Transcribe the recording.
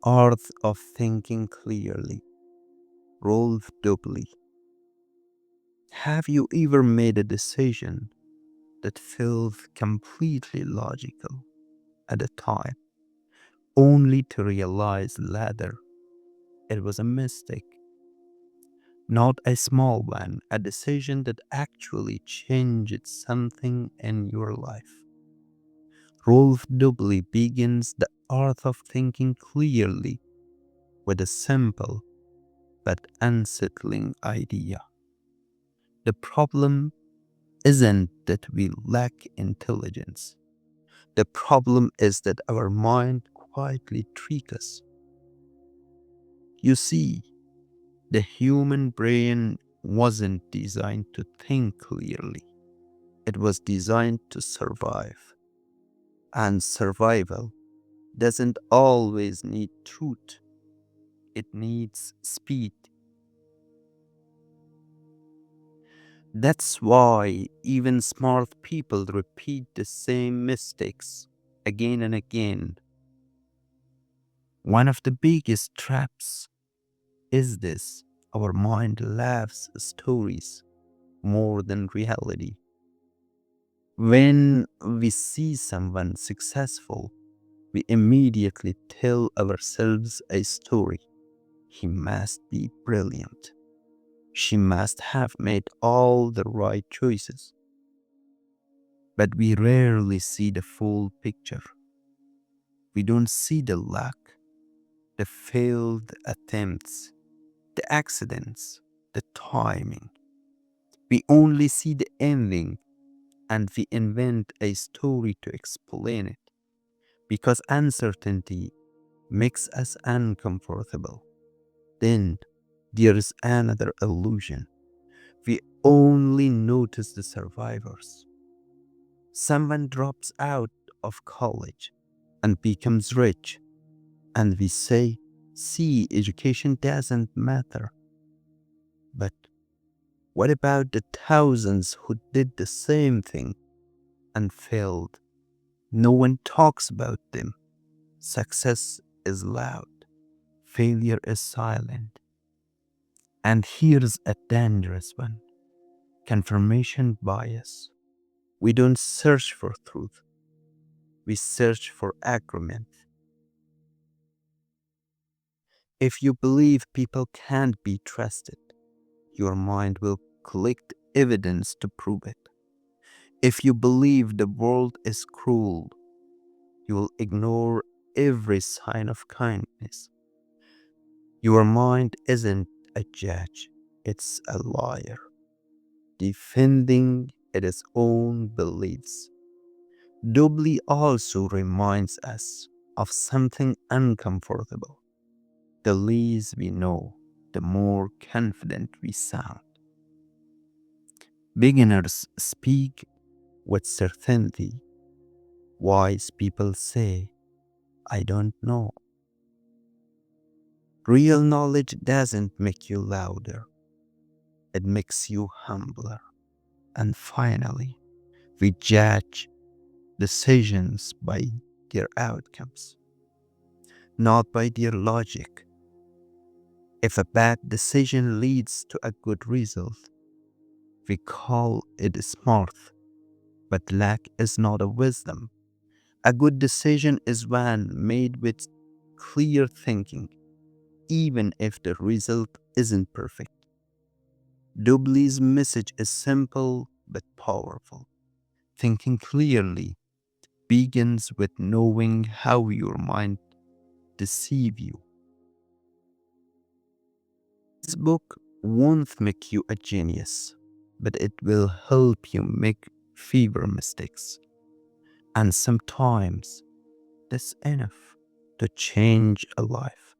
Art of Thinking Clearly, Rolf Dobelli. Have you ever made a decision that felt completely logical at the time, only to realize later it was a mistake? Not a small one, a decision that actually changed something in your life. Rolf Dobelli begins the art of thinking clearly with a simple but unsettling idea. The problem isn't that we lack intelligence. The problem is that our mind quietly tricks us. You see, the human brain wasn't designed to think clearly. It was designed to survive. And survival doesn't always need truth. It needs speed. That's why even smart people repeat the same mistakes again and again. One of the biggest traps is this: our mind loves stories more than reality. When we see someone successful, we immediately tell ourselves a story. He must be brilliant. She must have made all the right choices. But we rarely see the full picture. We don't see the luck, the failed attempts, the accidents, the timing. We only see the ending, and we invent a story to explain it because uncertainty makes us uncomfortable. Then there is another illusion. We only notice the survivors. Someone drops out of college and becomes rich, and we say, see, education doesn't matter. But what about the thousands who did the same thing and failed? No one talks about them. Success is loud, failure is silent. And here's a dangerous one: confirmation bias. We don't search for truth, we search for agreement. If you believe people can't be trusted, your mind will collect evidence to prove it. If you believe the world is cruel, you will ignore every sign of kindness. Your mind isn't a judge, it's a liar, defending its own beliefs. Doubly also reminds us of something uncomfortable. The less we know, the more confident we sound. Beginners speak with certainty. Wise people say, I don't know. Real knowledge doesn't make you louder, it makes you humbler. And finally, we judge decisions by their outcomes, not by their logic. If a bad decision leads to a good result, we call it smart, but lack is not a wisdom. A good decision is one made with clear thinking, even if the result isn't perfect. Doubly's message is simple but powerful. Thinking clearly begins with knowing how your mind deceives you. This book won't make you a genius, but it will help you make fewer mistakes. And sometimes that's enough to change a life.